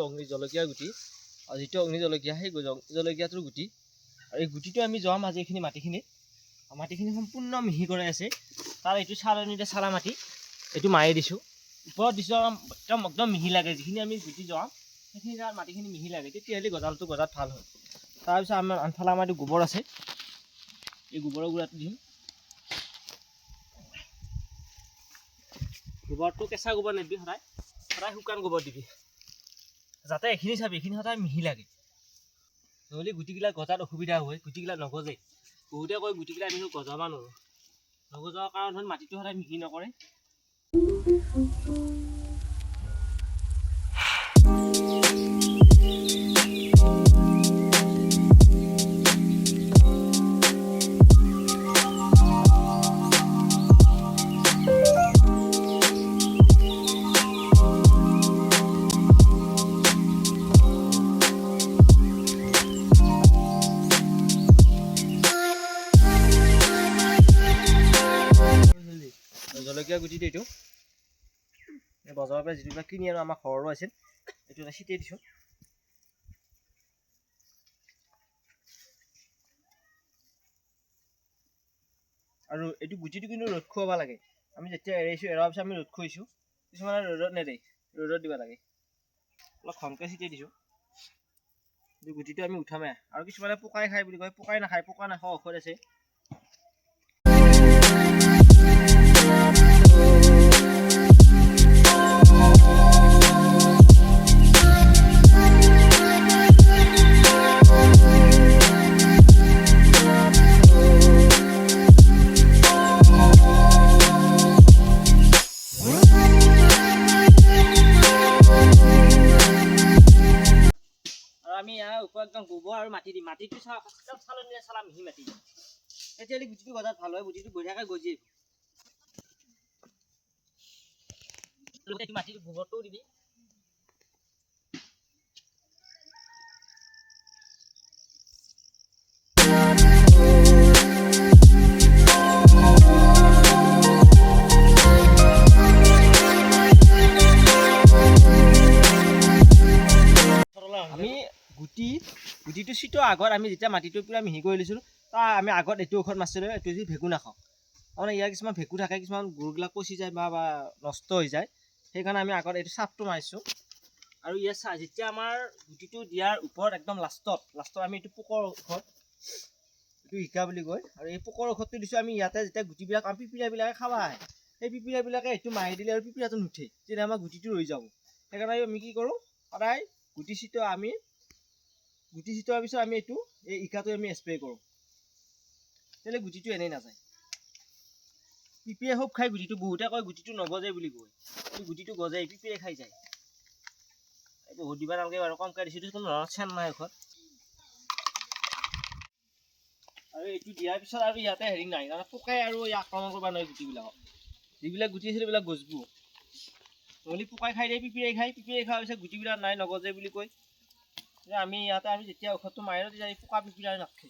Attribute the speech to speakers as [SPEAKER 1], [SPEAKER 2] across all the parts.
[SPEAKER 1] অগ্নি জলকীয়াৰ গুটি আৰু যিটো অগ্নি জলকীয়া সেই জলকীয়াটোৰ গুটি আৰু এই গুটিটো আমি যোৱাম আজি এইখিনি মাটিখিনি সম্পূৰ্ণ মিহি কৰাই আছে তাৰ এইটো চালনীতে চালা মাটি এইটো মাৰি দিছোঁ ওপৰত দিছোঁ একদম মিহি লাগে যিখিনি আমি গুটি যোৱাম সেইখিনি তাৰ মাটিখিনি মিহি লাগে তেতিয়াহ'লে গজালটো গজাত ভাল হয় তাৰপিছত আমাৰ আনফালে আমাৰ এইটো গোবৰ আছে এই গোবৰৰ গুড়াটো দিম গোবৰটো কেঁচা গোবৰ নিদিবি সদায় শুকান গোবৰ দিবি যাতে এইখিনি চাবি এইখিনি সদায় মিহি লাগে নহ'লে গুটিবিলাক গজাত অসুবিধা হয় গুটিবিলাক নগজে বহুতে কয় গুটিবিলাক আমি গজাব নোৱাৰোঁ নগজাৰ কাৰণ হ'ল মাটিটো সদায় মিহি নকৰে জলকীয়া গুটিটো এইটো বজাৰৰ পৰা যিবিলাক কিনি আনো আমাৰ ঘৰৰো আছিল এইটো এটা ছিটিয়াই দিছোঁ আৰু এইটো গুটিটো কিন্তু ৰ'দ খুৱাব লাগে আমি যেতিয়া এৰাইছোঁ এৰাৰ পিছত আমি ৰ'দ খুৱাইছোঁ কিছুমানে ৰ'দত নেৰে ৰ'দত দিব লাগে অলপ ঘনকৈ ছিটিয়াই দিছোঁ এইটো গুটিটো আমি উঠামে আৰু কিছুমানে পকাই খায় বুলি কয় পকাই নাখায় পকা নাখাওঁ ঔষধ আছে আমি ইয়াৰ ওপৰত একদম গোবৰ আৰু মাটি দিম মাটিটো একদম চালনীৰে চালা মিহি মাটি তেতিয়াহ'লে গুটিটো গজাত ভাল হয় গুটিটো বঢ়িয়াকৈ গজি মাটিটো গোবৰটোও দিবি আমি গুটিটো ছিটোৱাৰ আগত আমি যেতিয়া মাটিটো পুৰা মিহি কৰি লৈছিলোঁ তাৰ আমি আগত এইটো ঔষধ মাৰিছিলোঁ এইটো যদি ভেঁকু নাখাওঁ তাৰমানে ইয়াৰ কিছুমান ভেঁকু থাকে কিছুমান গুৰবিলাক পচি যায় বা নষ্ট হৈ যায় সেইকাৰণে আমি আগত এইটো চাপটো মাৰিছোঁ আৰু ইয়াৰ যেতিয়া আমাৰ গুটিটো দিয়াৰ ওপৰত একদম লাষ্টত আমি এইটো পোকৰ ঔষধ এইটো শিকা বুলি কয় আৰু এই পোকৰ ঔষধটো দিছোঁ আমি ইয়াতে যেতিয়া গুটিবিলাক আমাৰ পিপিৰাবিলাকে খাব আহে সেই পিপিৰাবিলাকে এইটো মাৰি দিলে আৰু পিপিৰাটো নুঠে তেতিয়া আমাৰ গুটিটো ৰৈ যাব সেইকাৰণে আমি কি কৰোঁ সদায় গুটি ছিটোৱাৰ পিছত আমি এইটো এই ইকাটো আমি স্প্ৰে কৰোঁ তেতিয়াহ'লে গুটিটো এনেই নাযায় পিপিৰে খুব খাই গুটিটো বহুতে কয় গুটিটো নগজে বুলি কয় কিন্তু গুটিটো গজে পিপিৰে খাই যায় বহুত দিবা নালাগে বাৰু কমকৈ দিছোঁ কোনো ধৰণৰ চেন নাই ঔষধ আৰু এইটো দিয়াৰ পিছত আৰু ইয়াতে হেৰি নাই তাৰমানে পোকাই আৰু আক্ৰমণ কৰিব নোৱাৰে গুটিবিলাকক যিবিলাক গুটি আছে সেইবিলাক গজব নহ'লে পোকাই খাই দিয়ে পিপিৰে খোৱাৰ পিছত গুটিবিলাক নাই নগজে বুলি কয় আমি ইয়াতে যেতিয়া ঔষধটো মাৰি তেতিয়া এই পোকা পিপিৰা নাথাকে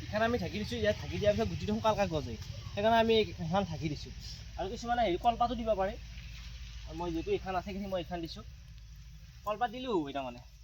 [SPEAKER 1] এইখন আমি ঢাকি দিছোঁ ইয়াত ঢাকি দিয়াৰ পিছত গুটিটো সোনকালকৈ গজে সেইকাৰণে আমি এইখন ঢাকি দিছোঁ আৰু কিছুমানে কলপাতো দিব পাৰে মই যিহেতু এইখন আছে সেইখিনি মই এইখন দিছোঁ কলপাত দিলেও হয় তাৰমানে